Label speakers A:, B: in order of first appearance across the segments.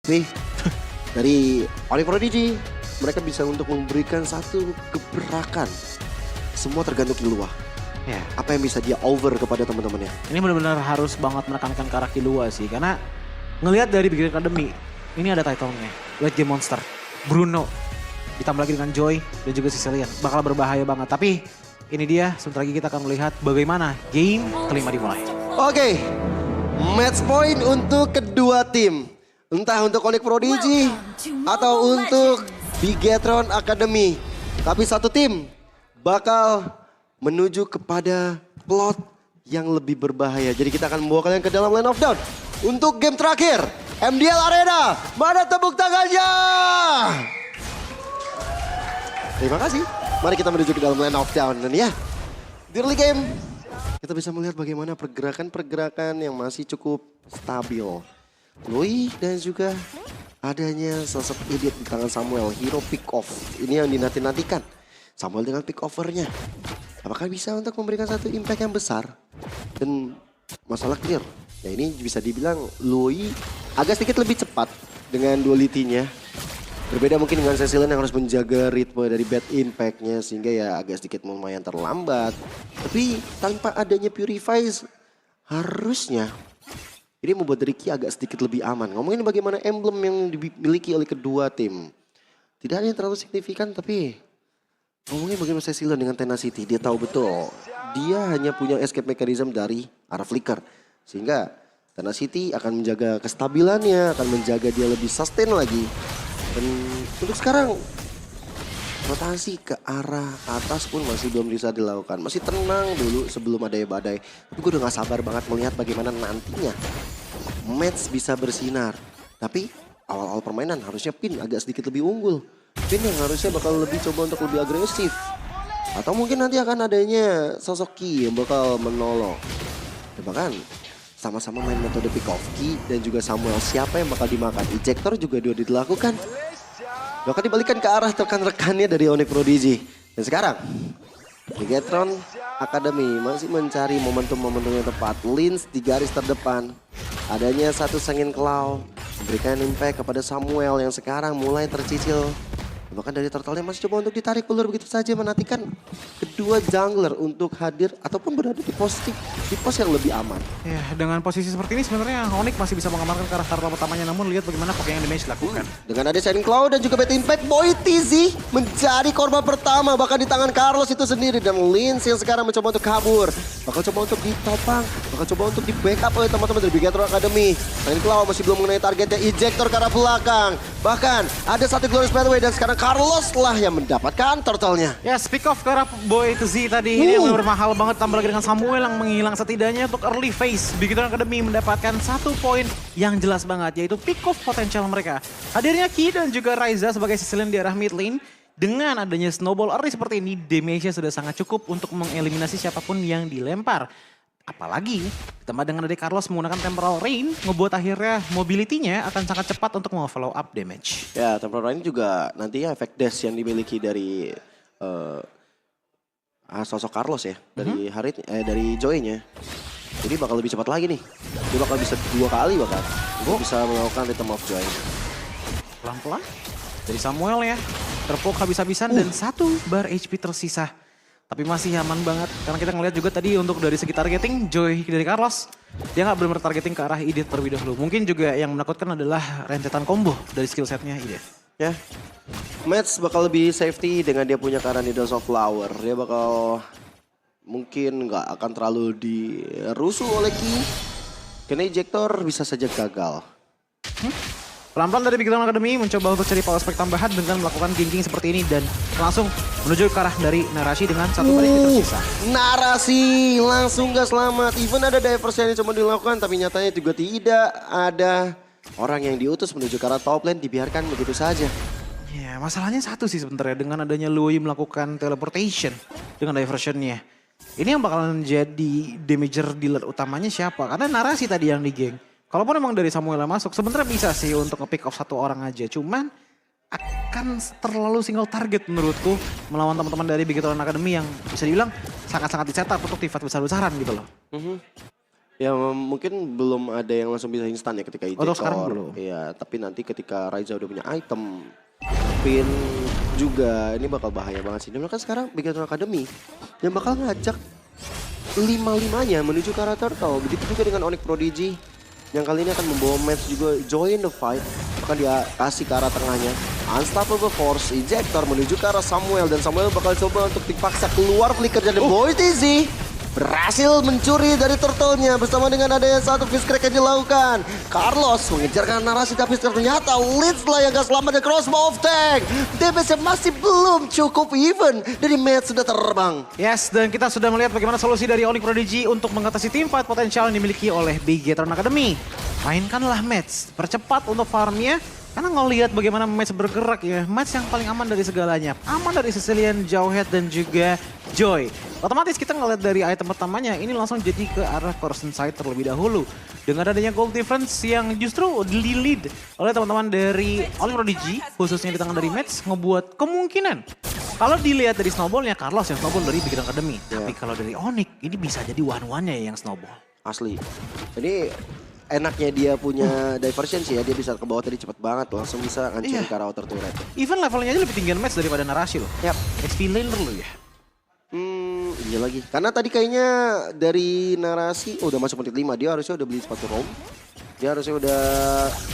A: Nih, dari Onyx Prodigy, mereka bisa untuk memberikan satu gebrakan. Semua tergantung Killua.
B: Ya.
A: Apa yang bisa dia over kepada teman-temannya.
B: Ini benar-benar harus banget menekankan ke arah Killua sih. Karena ngelihat dari Big Academy, ini ada title-nya. Late Game Monster, Bruno, ditambah lagi dengan Joy dan juga Sicilian. Bakal berbahaya banget. Tapi ini dia, sebentar lagi kita akan melihat bagaimana game kelima dimulai.
A: Oke, match point untuk kedua tim. Entah untuk Onyx Prodigy atau untuk Bigetron Academy. Tapi satu tim bakal menuju kepada plot yang lebih berbahaya. Jadi kita akan membawa kalian ke dalam Land of Dawn. Untuk game terakhir, MDL Arena. Mana tepuk tangannya? Terima kasih. Mari kita menuju ke dalam Land of Dawn. Dan ya, di early game kita bisa melihat bagaimana pergerakan-pergerakan yang masih cukup stabil. Lui dan juga adanya sosok idiot di tangan Samuel, hero pick off. Ini yang dinanti-nantikan. Samuel dengan pick offernya. Apakah bisa untuk memberikan satu impact yang besar? Dan masalah clear. Nah ini bisa dibilang Lui agak sedikit lebih cepat dengan duality-nya. Berbeda mungkin dengan Cecilian yang harus menjaga ritme dari bad impact-nya. Sehingga ya agak sedikit lumayan terlambat. Tapi tanpa adanya Purify harusnya ini membuat Ricky agak sedikit lebih aman. Ngomongin bagaimana emblem yang dimiliki oleh kedua tim. Tidak ada yang terlalu signifikan tapi ngomongin bagaimana Cecilian dengan Tenacity. Dia tahu betul dia hanya punya escape mechanism dari arah flicker. Sehingga Tenacity akan menjaga kestabilannya, akan menjaga dia lebih sustain lagi. Dan untuk sekarang rotasi ke arah atas pun masih belum bisa dilakukan. Masih tenang dulu sebelum ada badai. Tapi gue udah gak sabar banget melihat bagaimana nantinya match bisa bersinar. Tapi awal-awal permainan harusnya Pin agak sedikit lebih unggul. Pin yang harusnya bakal lebih coba untuk lebih agresif. Atau mungkin nanti akan adanya sosok Ki yang bakal menolong. Dan bahkan sama-sama main metode pick off Ki dan juga Samuel. Siapa yang bakal dimakan? Ejector juga udah dilakukan. Bahkan dibalikan ke arah rekan-rekannya dari Onyx Prodigy. Dan sekarang Bigetron Academy masih mencari momentum-momentum yang tepat. Lins di garis terdepan. Adanya satu Sengin Claw memberikan impact kepada Samuel yang sekarang mulai tercicil. Bahkan dari turtle-nya masih coba untuk ditarik ulur begitu saja, menantikan kedua jungler untuk hadir ataupun berada di pos yang lebih aman.
B: Ya, dengan posisi seperti ini sebenarnya Onyx masih bisa mengamankan ke arah turtle pertamanya, namun lihat bagaimana Poké yang damage dilakukan.
A: Dengan ada Shining Claw dan juga Bad Impact, Boy TZ menjadi korban pertama bahkan di tangan Carlos itu sendiri. Dan Lins yang sekarang mencoba untuk kabur. Bakal coba untuk ditopang, bakal coba untuk di backup oleh teman-teman dari Bigetron Academy. Shining Claw masih belum mengenai targetnya, ejector ke arah belakang. Bahkan ada satu Glorious Pathway dan sekarang Carlos lah yang mendapatkan turtle-nya.
B: Ya, speak off ke arah Boy to Z tadi. Ini yang benar mahal banget, tambah lagi dengan Samuel yang menghilang setidaknya untuk early phase. Bigetron Academy mendapatkan satu poin yang jelas banget, yaitu pick off potensial mereka. Hadirnya Ki dan juga Raiza sebagai Sicilian di arah mid lane. Dengan adanya snowball early seperti ini, damage-nya sudah sangat cukup untuk mengeliminasi siapapun yang dilempar. Apalagi ditambah dengan dari Carlos menggunakan Temporal Rain, ngebuat akhirnya mobility-nya akan sangat cepat untuk mau-follow up damage.
A: Ya, Temporal Rain juga nantinya efek dash yang dimiliki dari sosok Carlos ya, dari dari Joy-nya. Jadi bakal lebih cepat lagi nih. Dia bakal bisa 2 kali bahkan. Dia bisa melakukan Rhythm of Joy.
B: Pelan-pelan dari Samuel ya, terpok habis-habisan dan 1 bar HP tersisa. Tapi masih aman banget, karena kita ngeliat juga tadi untuk dari segi targeting, Joy dari Carlos, dia nggak benar-benar targeting ke arah Edith terlebih dahulu. Mungkin juga yang menakutkan adalah rentetan combo dari skill setnya Edith.
A: Ya, match bakal lebih safety dengan dia punya Kara Needles of Flower. Dia bakal mungkin nggak akan terlalu dirusuh oleh Ki, karena ejector bisa saja gagal.
B: Pelan-pelan dari Bigetron Academy mencoba untuk cari power spike tambahan dengan melakukan ganking seperti ini dan langsung menuju ke arah dari Narasi dengan 1 bar HP tersisa.
A: Narasi langsung gak selamat. Even ada diversion yang coba dilakukan tapi nyatanya juga tidak ada orang yang diutus menuju ke arah top lane, dibiarkan begitu saja.
B: Ya, masalahnya satu sih sebenarnya dengan adanya Lui melakukan teleportation dengan diversionnya. Ini yang bakalan jadi damager dealer utamanya siapa? Karena Narasi tadi yang di geng. Kalaupun emang dari Samuel yang masuk, sebenarnya bisa sih untuk nge-pick off 1 orang aja. Cuman akan terlalu single target menurutku melawan teman-teman dari Bigetron Academy yang bisa dibilang sangat-sangat di setup untuk fight besar-besaran gitu loh.
A: Ya mungkin belum ada yang langsung bisa instan ya ketika
B: Untuk sekarang
A: Ejector.
B: belum.
A: Iya, tapi nanti ketika Raiza udah punya item, pin juga, ini bakal bahaya banget sih. Dan mereka sekarang Bigetron Academy yang bakal ngajak 5-5-nya menuju ke arah turtle. Begitu juga dengan Onyx Prodigy yang kali ini akan membawa match juga join the fight. Akan dia kasih ke arah tengahnya. Unstoppable Force, Ejector menuju ke arah Samuel. Dan Samuel bakal coba untuk dipaksa keluar flicker dari Boy TZ. Berhasil mencuri dari turtle-nya bersama dengan adanya satu fist crack yang dilakukan. Carlos mengejarkan narasi tapi ternyata Leeds lah yang gak selamat dari crossbow of tank. DPS masih belum cukup even dari match sudah terbang.
B: Yes, dan kita sudah melihat bagaimana solusi dari Onyx Prodigy untuk mengatasi teamfight potensial yang dimiliki oleh Bigetron Academy. Mainkanlah match, percepat untuk farmnya. Karena ngelihat bagaimana match bergerak ya, match yang paling aman dari segalanya. Aman dari Sicilian, Jawhead, dan juga Joy. Otomatis kita ngelihat dari item pertamanya, ini langsung jadi ke arah Corson Side terlebih dahulu. Dengan adanya gold difference yang justru di-lead oleh teman-teman dari Onyx Prodigy, khususnya di tangan dari match, ngebuat kemungkinan. Kalau dilihat dari snowballnya, Carlos yang snowball dari Bigetron Academy. Tapi kalau dari Onyx, ini bisa jadi one-one-nya yang snowball.
A: Asli. Ini enaknya dia punya diversion sih ya, dia bisa ke bawah tadi cepet banget, langsung bisa ngancurin ke arah outer turret.
B: Even levelnya aja lebih tinggian match daripada narasi loh.
A: Yap.
B: XP laner loh ya.
A: Iya lagi. Karena tadi kayaknya dari narasi udah masuk menit 5, dia harusnya udah beli sepatu roam. Dia harusnya udah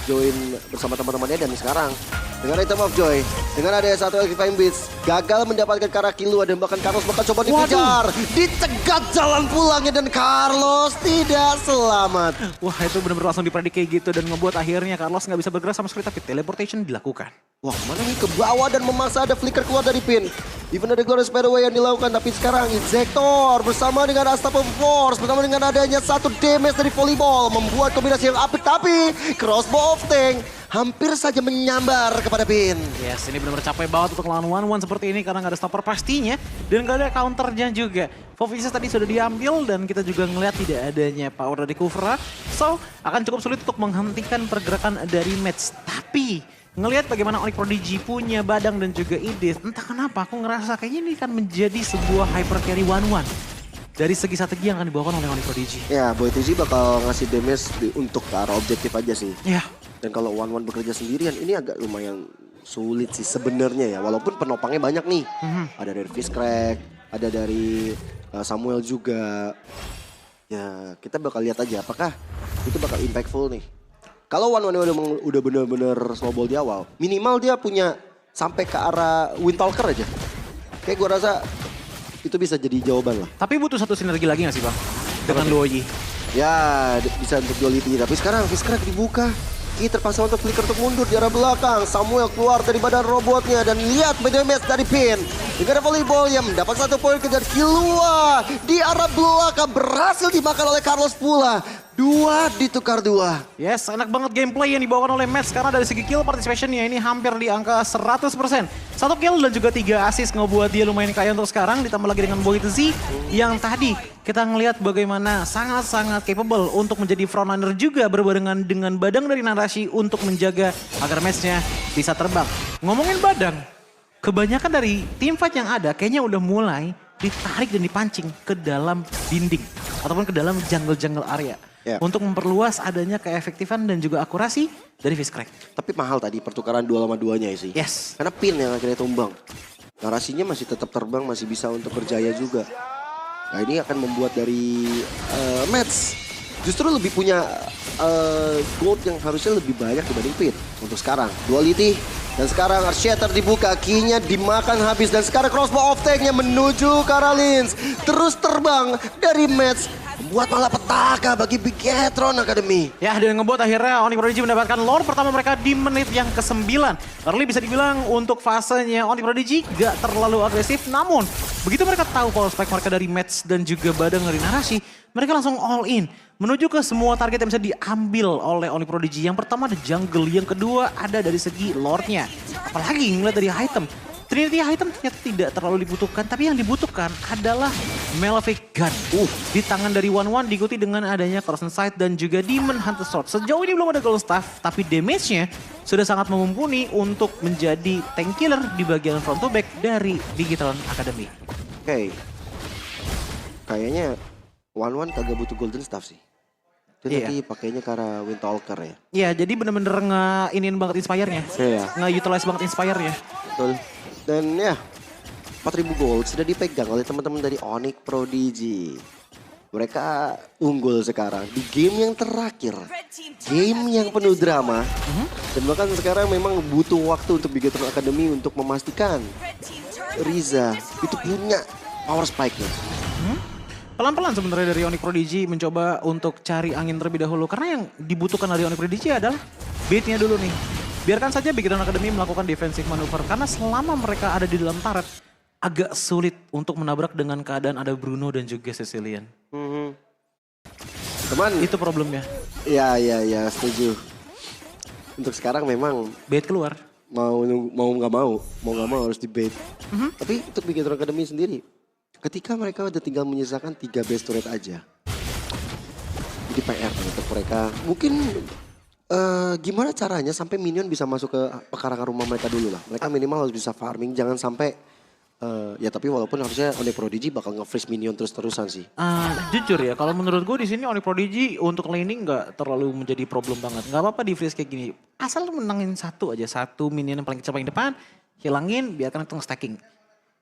A: join bersama teman-temannya dan sekarang dengan item of joy, dengan ada satu Electrifying Beats, gagal mendapatkan Kara Killua dan bahkan Carlos bakal coba dikejar. Dicegat jalan pulangnya dan Carlos tidak selamat.
B: Wah itu benar-benar langsung dipredik kayak gitu dan ngebuat akhirnya Carlos nggak bisa bergerak sama sekali tapi teleportation dilakukan.
A: Wah mana nih ke bawah dan memaksa ada flicker keluar dari pin. Even ada Glorious Fadeaway yang dilakukan tapi sekarang Ejector bersama dengan Unstoppable Force bersama dengan adanya satu damage dari volleyball membuat kombinasi yang apik tapi crossbow of tank hampir saja menyambar kepada pin.
B: Yes, ini benar-benar capek banget untuk lawan one-one seperti ini karena nggak ada stopper pastinya dan nggak ada counternya juga. Fovises tadi sudah diambil dan kita juga ngeliat tidak adanya power dari Kufra. So, akan cukup sulit untuk menghentikan pergerakan dari match. Tapi, ngelihat bagaimana Onyx Prodigy punya badang dan juga ide, entah kenapa aku ngerasa kayaknya ini akan menjadi sebuah hyper carry one-one. Dari segi strategi yang akan dibawakan oleh Onyx Prodigy.
A: Ya, Boy TZ bakal ngasih damage untuk ke arah objektif aja sih.
B: Iya.
A: Dan kalau one-one bekerja sendirian ini agak lumayan sulit sih sebenarnya ya. Walaupun penopangnya banyak nih. Ada dari Fishcrack, ada dari Samuel juga. Ya kita bakal lihat aja apakah itu bakal impactful nih. Kalau one-one udah bener-bener snowball di awal, minimal dia punya sampai ke arah Windtalker aja. Kayak gue rasa itu bisa jadi jawaban lah.
B: Tapi butuh satu sinergi lagi gak sih Bang? Dengan Luoyi.
A: Ya bisa untuk duality, tapi sekarang Fishcrack dibuka. Ki terpaksa untuk flicker untuk mundur di arah belakang. Samuel keluar dari badan robotnya dan lihat damage dari pin. Dengan volleyball yang mendapat satu poin kejar Killua di arah belakang berhasil dimakan oleh Carlos pula. 2 ditukar 2.
B: Yes, enak banget gameplay yang dibawakan oleh Mets karena dari segi kill participationnya ini hampir di angka 100%. 1 kill dan juga 3 assist ngebuat dia lumayan kaya untuk sekarang. Ditambah lagi dengan Boy TZ yang tadi kita ngelihat bagaimana sangat-sangat capable untuk menjadi frontliner juga berbarengan dengan badang dari narasi untuk menjaga agar matchnya bisa terbang. Ngomongin badang, kebanyakan dari teamfight yang ada kayaknya udah mulai ditarik dan dipancing ke dalam dinding ataupun ke dalam jungle-jungle area.
A: Yeah.
B: Untuk memperluas adanya keefektifan dan juga akurasi dari Fishcrack.
A: Tapi mahal tadi pertukaran 2 sama 2-nya sih.
B: Yes.
A: Karena pin yang akhirnya tumbang. Narasinya masih tetap terbang, masih bisa untuk berjaya juga. Nah ini akan membuat dari Mets justru lebih punya gold yang harusnya lebih banyak dibanding pin. Untuk sekarang, duality. Dan sekarang Shatter dibuka, key-nya dimakan habis. Dan sekarang crossbow of tank-nya menuju ke arah Lins. Terus terbang dari Mets. Membuat malapetaka bagi Bigetron Academy.
B: Ya, dan ngebuat akhirnya Onyx Prodigy mendapatkan lore pertama mereka di menit yang ke-9. Early bisa dibilang untuk fasenya Onyx Prodigy gak terlalu agresif. Namun, begitu mereka tahu power spike mereka dari match dan juga badang dari narasi, mereka langsung all in. Menuju ke semua target yang bisa diambil oleh Onyx Prodigy. Yang pertama ada jungle, yang kedua ada dari segi lore-nya. Apalagi ngeliat dari item. Trinity item ternyata tidak terlalu dibutuhkan, tapi yang dibutuhkan adalah Malefic Gun. Di tangan dari One diikuti dengan adanya Corrosion Sight dan juga Demon Hunter Sword. Sejauh ini belum ada Gold Staff, tapi damage-nya sudah sangat mumpuni untuk menjadi tank killer di bagian front to back dari Bigetron Academy.
A: Oke. Kayaknya One kagak butuh Golden Staff sih. Dia
B: Iya.
A: tadi pakainya ke arah Windtalker ya.
B: Iya, jadi bener-bener nge-inin banget Inspire-nya.
A: Iya.
B: Nge-utilize banget Inspire-nya.
A: Betul. Dan ya 4.000 gold sudah dipegang oleh teman-teman dari Onyx Prodigy. Mereka unggul sekarang di game yang terakhir. Game yang penuh drama. Dan bahkan sekarang memang butuh waktu untuk Bigetron Academy untuk memastikan Riza itu punya power spike-nya.
B: Pelan-pelan sebenarnya dari Onyx Prodigy mencoba untuk cari angin terlebih dahulu. Karena yang dibutuhkan dari Onyx Prodigy adalah bait-nya dulu nih. Biarkan saja Bigetron Academy melakukan defensive manuver. Karena selama mereka ada di dalam turret, agak sulit untuk menabrak dengan keadaan ada Bruno dan juga Cecilian.
A: Teman,
B: Itu problemnya.
A: ya setuju. Untuk sekarang memang
B: Bait keluar.
A: mau nggak mau harus di bait. Tapi untuk Bigetron Academy sendiri, ketika mereka udah tinggal menyisakan 3 base turret aja, jadi PR untuk mereka. Mungkin gimana caranya sampai minion bisa masuk ke pekarangan rumah mereka dulu lah. Mereka minimal harus bisa farming, jangan sampai ya tapi walaupun harusnya Onyx Prodigy bakal nge-freeze minion terus-terusan sih.
B: Jujur ya, kalau menurut gue di sini Onyx Prodigy untuk laning nggak terlalu menjadi problem banget. Nggak apa-apa di freeze kayak gini. Asal lu menangin satu minion yang paling kecil paling depan, hilangin, biarkan itu stacking.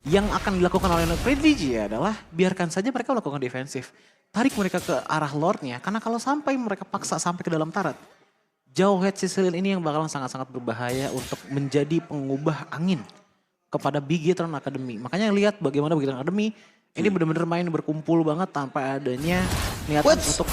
B: Yang akan dilakukan oleh Onyx Prodigy adalah biarkan saja mereka melakukan defensif. Tarik mereka ke arah lordnya, karena kalau sampai mereka paksa sampai ke dalam turret, jauh head Cecilian ini yang bakalan sangat-sangat berbahaya untuk menjadi pengubah angin kepada Bigetron Academy. Makanya lihat bagaimana Bigetron Academy ini benar-benar main berkumpul banget tanpa adanya niatan untuk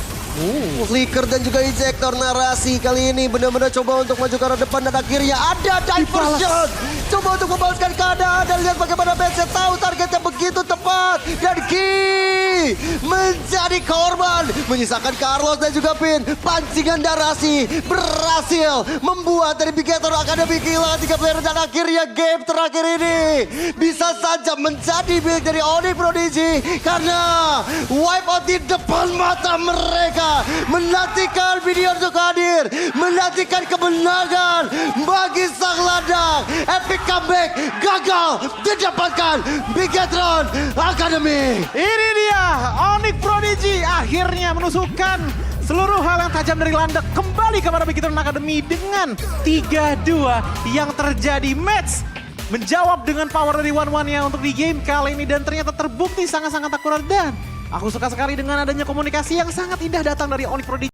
A: Flicker dan juga injektor narasi kali ini benar-benar coba untuk maju ke arah depan dan akhirnya ada diversion. Coba untuk membalaskan keadaan dan lihat bagaimana Benset tahu targetnya begitu tepat. Dan Ki menjadi korban. Menyisakan Carlos dan juga Pin. Pancingan narasi berhasil membuat dari Bigetron Academy kehilangan 3 player. Dan akhirnya game terakhir ini bisa saja menjadi milik dari Onyx Prodigy. Karena wipe out di depan mata mereka. Menantikan video untuk hadir. Menantikan kemenangan bagi sang ladang. Epic comeback gagal didapatkan Bigetron Academy.
B: ini dia Onyx Prodigy akhirnya menusukkan seluruh hal yang tajam dari landak kembali kepada Bigetron Academy dengan 3-2 yang terjadi match. Menjawab dengan power dari one-one-nya untuk di game kali ini dan ternyata terbukti sangat-sangat akurat dan aku suka sekali dengan adanya komunikasi yang sangat indah datang dari Onyx Prodigy.